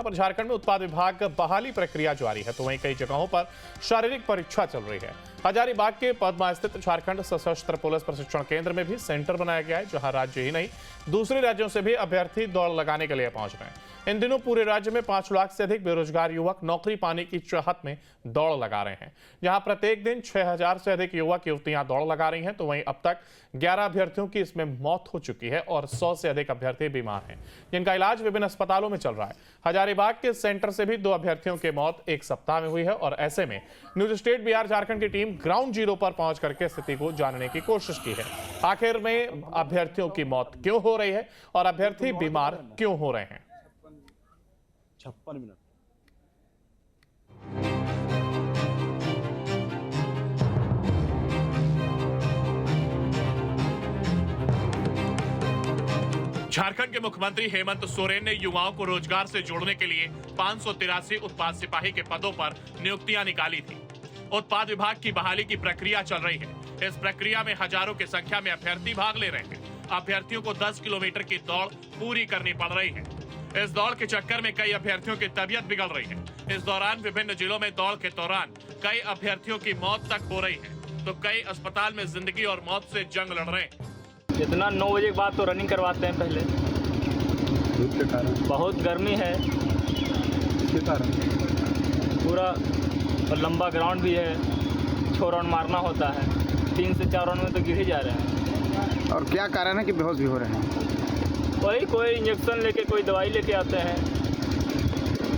जहां पर झारखंड में उत्पाद विभाग बहाली प्रक्रिया जारी है, तो वहीं कई जगहों पर शारीरिक परीक्षा चल रही है। हजारीबाग के पद्मा स्थित झारखंड सशस्त्र पुलिस प्रशिक्षण केंद्र में भी सेंटर बनाया गया है, जहां राज्य ही नहीं दूसरे राज्यों से भी अभ्यर्थी दौड़ लगाने के लिए पहुंच रहे हैं। इन दिनों पूरे राज्य में 5 लाख से अधिक बेरोजगार युवक नौकरी पाने की चाहत में दौड़ लगा रहे हैं। जहां प्रत्येक दिन 6000 से अधिक युवक युवतियां दौड़ लगा रही हैं, तो वहीं अब तक 11 अभ्यर्थियों की इसमें मौत हो चुकी है और 100 से अधिक अभ्यर्थी बीमार हैं, जिनका इलाज विभिन्न अस्पतालों में चल रहा है। हजारीबाग के सेंटर से भी 2 अभ्यर्थियों की मौत एक सप्ताह में हुई है और ऐसे में न्यूज स्टेट बिहार झारखंड की टीम ग्राउंड जीरो पर पहुंच करके स्थिति को जानने की कोशिश की है। आखिर में अभ्यर्थियों की मौत क्यों हो रही है और अभ्यर्थी बीमार क्यों हो रहे हैं। 56 मिनट। झारखंड के मुख्यमंत्री हेमंत सोरेन ने युवाओं को रोजगार से जोड़ने के लिए 583 उत्पाद सिपाही के पदों पर नियुक्तियां निकाली थी। उत्पाद विभाग की बहाली की प्रक्रिया चल रही है। इस प्रक्रिया में हजारों की संख्या में अभ्यर्थी भाग ले रहे हैं। अभ्यर्थियों को 10 किलोमीटर की दौड़ पूरी करनी पड़ रही है। इस दौड़ के चक्कर में कई अभ्यर्थियों की तबीयत बिगड़ रही है। इस दौरान विभिन्न जिलों में दौड़ के दौरान कई अभ्यर्थियों की मौत तक हो रही है, तो कई अस्पताल में जिंदगी और मौत से जंग लड़ रहे हैं। इतना 9 बजे के बाद तो रनिंग करवाते हैं। पहले धूप के कारण, बहुत गर्मी है, इसके कारण पूरा और लंबा ग्राउंड भी है, 6 राउंड मारना होता है। 3 से 4 राउंड में तो गिर ही जा रहे हैं। और क्या कारण है कि बेहोश भी हो रहे हैं? वही कोई इंजेक्शन लेके, कोई दवाई लेके आते हैं,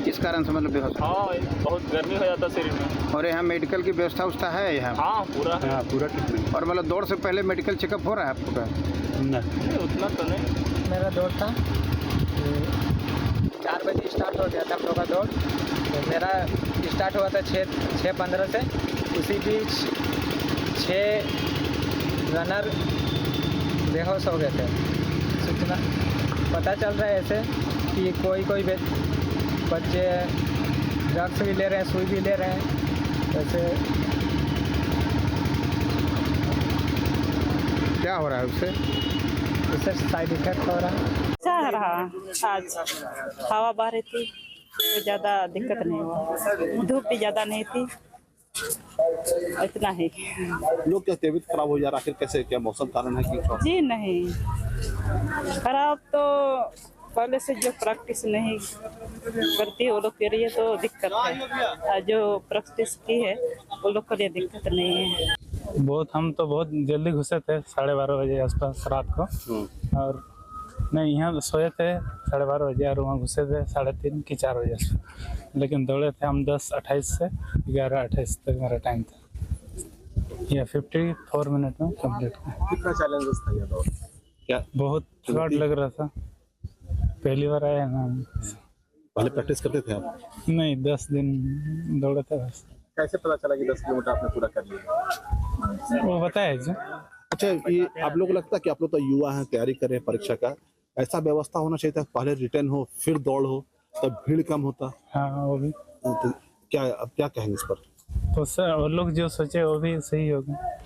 इस कारण से मतलब बेहोश। हाँ, बहुत गर्मी हो जाता है शरीर में। और यहाँ मेडिकल की व्यवस्था है यहाँ? हाँ, पूरा है। पूरा ट्रीटमेंट। और मतलब दौड़ से पहले मेडिकल चेकअप हो रहा है आपका? नहीं, उतना तो नहीं। मेरा दौड़ था 4 बजे स्टार्ट हो गया था हम लोग का दौड़। तो मेरा स्टार्ट हुआ था 6:15 से। उसी बीच 6 रनर बेहोश हो गए थे। सूचना पता चल रहा है ऐसे कि कोई बच्चे ड्रग्स भी ले रहे हैं, सुई भी ले रहे हैं। वैसे क्या हो रहा है उससे साइड इफेक्ट हो रहा है। अच्छा रहा। आज हवा बह रही थी तो ज़्यादा दिक्कत नहीं हुआ, धूप भी ज़्यादा नहीं थी, इतना ही। लोग क्या तबीयत खराब हो जा रहा है? आखिर कैसे, क्या मौसम कारण है कि? जी नहीं, खराब तो पहले से जो प्रैक्टिस नहीं करती वो लोग के लिए तो दिक्कत है, जो प्रैक्टिस की है वो लोग के लिए दिक्कत नहीं है। हम तो बहुत जल्दी घुसे थे, 12:30 बजे आसपास रात को। और नहीं, यहाँ सोए थे 12:30 बजे और वहाँ घुसे थे 3:30 की 4 बजे से। लेकिन दौड़े थे हम 10:28 से 11:28 तक मेरा टाइम था। यह 54 मिनट में कंप्लीट किया। कितना चैलेंजेस था ये दौड़? क्या बहुत शॉर्ट लग रहा था, पहली बार आया ना। पहले प्रैक्टिस करते थे आप? नहीं, 10 दिन दौड़े थे बस। कैसे पता चला कि 10 किलोमीटर आपने पूरा कर लिया? वो बताया जी। अच्छा, ये आप लोग को लगता है कि आप लोग तो युवा हैं, तैयारी कर रहे हैं परीक्षा का, ऐसा व्यवस्था होना चाहिए था, पहले रिटर्न हो फिर दौड़ हो, तब भीड़ कम होता? हाँ, वो भी। तो अब क्या कहेंगे इस पर? तो सर, और लोग जो सोचे वो भी सही होगा।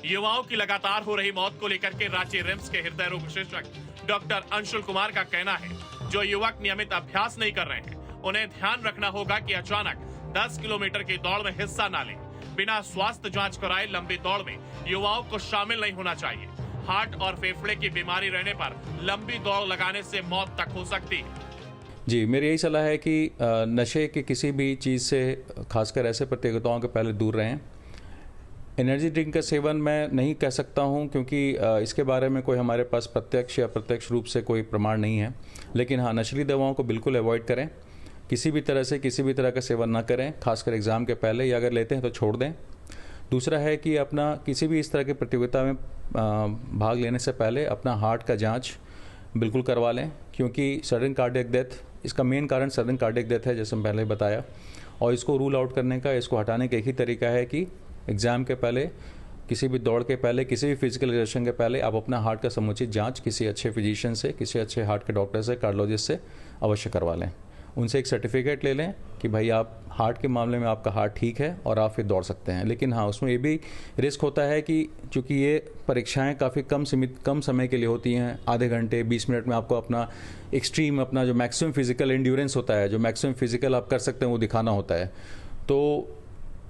युवाओं की लगातार हो रही मौत को लेकर के रांची रिम्स के हृदय रोग विशेषज्ञ डॉक्टर अंशुल कुमार का कहना है, जो युवक नियमित अभ्यास नहीं कर रहे हैं उन्हें ध्यान रखना होगा कि अचानक 10 किलोमीटर की दौड़ में हिस्सा न लें। बिना स्वास्थ्य जांच कराए लंबी दौड़ में युवाओं को शामिल नहीं होना चाहिए। हार्ट और फेफड़े की बीमारी रहने पर लंबी दौड़ लगाने से मौत तक हो सकती है। जी, मेरी यही सलाह है कि नशे के किसी भी चीज़ से, खासकर ऐसे प्रतियोगिताओं के पहले दूर रहें। एनर्जी ड्रिंक का सेवन मैं नहीं कह सकता हूं, क्योंकि इसके बारे में कोई हमारे पास प्रत्यक्ष या अप्रत्यक्ष रूप से कोई प्रमाण नहीं है। लेकिन हाँ, नशीली दवाओं को बिल्कुल अवॉइड करें। किसी भी तरह का सेवन ना करें, खासकर एग्ज़ाम के पहले, या अगर लेते हैं तो छोड़ दें। दूसरा है कि अपना किसी भी इस तरह की प्रतियोगिता में भाग लेने से पहले अपना हार्ट का जांच बिल्कुल करवा लें, क्योंकि सडन कार्डियक डेथ, इसका मेन कारण सडन कार्डियक डेथ है, जैसे पहले बताया। और इसको रूल आउट करने का, इसको हटाने का एक ही तरीका है कि एग्ज़ाम के पहले, किसी भी दौड़ के पहले, किसी भी फिजिकल एग्जर्शन के पहले आप अपना हार्ट का समुचित जांच किसी अच्छे फिजिशियन से, किसी अच्छे हार्ट के डॉक्टर से, कार्डियोलॉजिस्ट से अवश्य करवा लें। उनसे एक सर्टिफिकेट ले लें कि भाई आप हार्ट के मामले में आपका हार्ट ठीक है और आप फिर दौड़ सकते हैं। लेकिन हाँ, उसमें ये भी रिस्क होता है कि चूँकि ये परीक्षाएं काफ़ी कम समय के लिए होती हैं, आधे घंटे 20 मिनट में आपको अपना एक्सट्रीम, अपना जो मैक्सिमम फिजिकल एंड्योरेंस होता है, जो मैक्सिमम फिजिकल आप कर सकते हैं वो दिखाना होता है। तो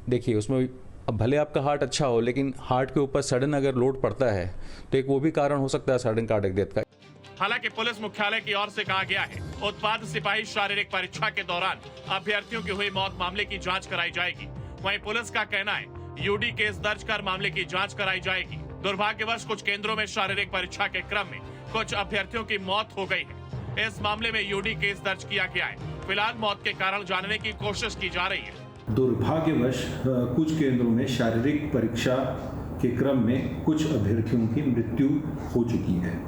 देखिए उसमें अब भले आपका हार्ट अच्छा हो, लेकिन हार्ट के ऊपर सडन अगर लोड पड़ता है तो एक वो भी कारण हो सकता है सडन कार्डियक डेथ का। हालांकि पुलिस मुख्यालय की ओर से कहा गया है, उत्पाद सिपाही शारीरिक परीक्षा के दौरान अभ्यर्थियों की हुई मौत मामले की जांच कराई जाएगी। वहीं पुलिस का कहना है यूडी केस दर्ज कर मामले की जांच कराई जाएगी। दुर्भाग्यवश कुछ केंद्रों में शारीरिक परीक्षा के क्रम में कुछ अभ्यर्थियों की मौत हो गई है। इस मामले में यूडी केस दर्ज किया गया है। फिलहाल मौत के कारण जानने की कोशिश की जा रही है। दुर्भाग्यवश कुछ केंद्रों में शारीरिक परीक्षा के क्रम में कुछ अभ्यर्थियों की मृत्यु हो चुकी है।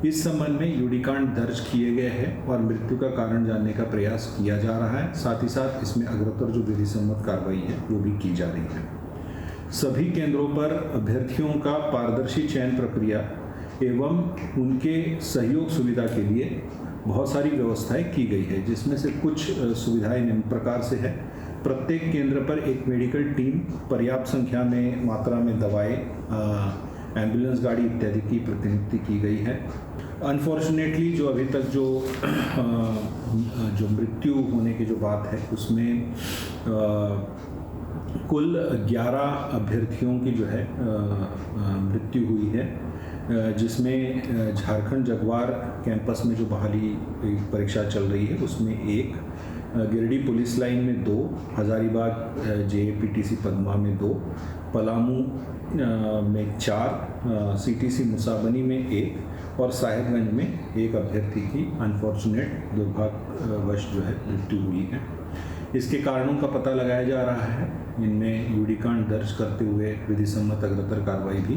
इस संबंध में यूडी कांड दर्ज किए गए हैं और मृत्यु का कारण जानने का प्रयास किया जा रहा है। साथ ही साथ इसमें अग्रतर जो विधि सम्मत कार्रवाई है वो भी की जा रही है। सभी केंद्रों पर अभ्यर्थियों का पारदर्शी चयन प्रक्रिया एवं उनके सहयोग सुविधा के लिए बहुत सारी व्यवस्थाएं की गई है, जिसमें से कुछ सुविधाएं निम्न प्रकार से है। प्रत्येक केंद्र पर एक मेडिकल टीम, पर्याप्त संख्या में मात्रा में दवाएं, एम्बुलेंस गाड़ी इत्यादि की प्रतिनियुक्ति की गई है। अनफॉर्चुनेटली जो अभी तक जो मृत्यु होने की जो बात है उसमें कुल 11 अभ्यर्थियों की जो है मृत्यु हुई है, जिसमें झारखंड जगवार कैंपस में जो बहाली परीक्षा चल रही है उसमें 1, गिरिडीह पुलिस लाइन में 2, हजारीबाग जेएपीटीसी पद्मा में 2, पलामू में 4, सीटीसी मुसाबनी में 1 और साहेबगंज में 1 अभ्यर्थी की अनफॉर्चुनेट दुर्भाग्यवश जो है मृत्यु हुई है। इसके कारणों का पता लगाया जा रहा है। इनमें यूडी कांड दर्ज करते हुए विधि सम्मत अग्रतर कार्रवाई भी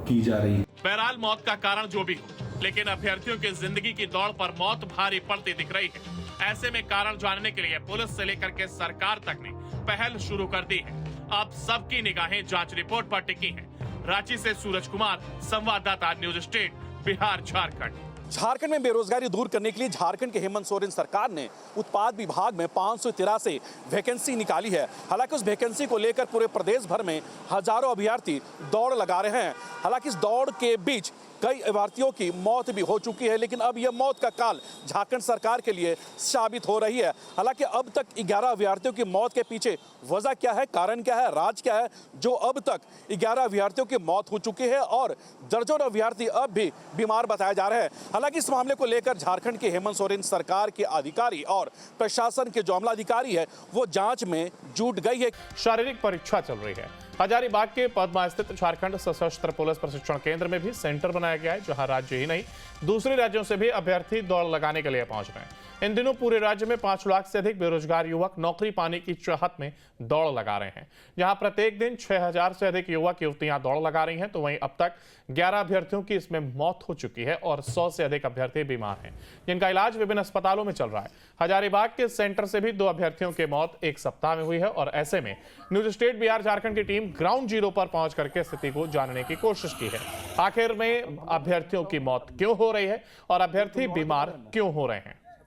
की जा रही है। बहरहाल मौत का कारण जो भी हो, लेकिन अभ्यर्थियों की जिंदगी की दौड़ पर मौत भारी पड़ती दिख रही है। ऐसे में कारण जानने के लिए पुलिस से लेकर के सरकार तक ने पहल शुरू कर दी है। अब सबकी निगाहें जांच रिपोर्ट पर टिकी हैं। रांची से सूरज कुमार, संवाददाता, न्यूज स्टेट, बिहार, झारखंड। झारखंड में बेरोजगारी दूर करने के लिए झारखंड के हेमंत सोरेन सरकार ने उत्पाद विभाग में 583 वैकेंसी निकाली है। हालांकि उस वैकेंसी को लेकर पूरे प्रदेश भर में हजारों अभ्यर्थी दौड़ लगा रहे हैं। हालांकि इस दौड़ के बीच कई अभ्यर्थियों की मौत भी हो चुकी है, लेकिन अब यह मौत का काल झारखंड सरकार के लिए साबित हो रही है। हालांकि अब तक 11 अभ्यर्थियों की मौत के पीछे वजह क्या है, कारण क्या है, राज क्या है, जो अब तक 11 अभ्यर्थियों की मौत हो चुकी है और दर्जनों अभ्यर्थी अब भी बीमार बताए जा रहे हैं। हालांकि इस मामले को लेकर झारखंड के हेमंत सोरेन सरकार के अधिकारी और प्रशासन के जो अमलाधिकारी है वो जांच में जुट गई है। शारीरिक परीक्षा चल रही है। हजारीबाग के पद्मा स्थित झारखंड सशस्त्र पुलिस प्रशिक्षण केंद्र में भी सेंटर बनाया गया है, जहां राज्य ही नहीं दूसरे राज्यों से भी अभ्यर्थी दौड़ लगाने के लिए पहुंच रहे हैं। इन दिनों पूरे राज्य में 5 लाख से अधिक बेरोजगार युवक नौकरी पाने की चाहत में दौड़ लगा रहे हैं। जहां प्रत्येक दिन 6000 से अधिक युवक युवतियां दौड़ लगा रही हैं, तो वहीं अब तक 11 अभ्यर्थियों की इसमें मौत हो चुकी है और 100 से अधिक अभ्यर्थी बीमार हैं, जिनका इलाज विभिन्न अस्पतालों में चल रहा है। हजारीबाग के सेंटर से भी 2 अभ्यर्थियों की मौत एक सप्ताह में हुई है और ऐसे में न्यूज स्टेट बिहार झारखंड की टीम ग्राउंड जीरो पर पहुंच करके स्थिति को जानने की कोशिश की है। आखिर में अभ्यर्थियों की मौत क्यों हो रही है और अभ्यर्थी बीमार क्यों हो रहे हैं।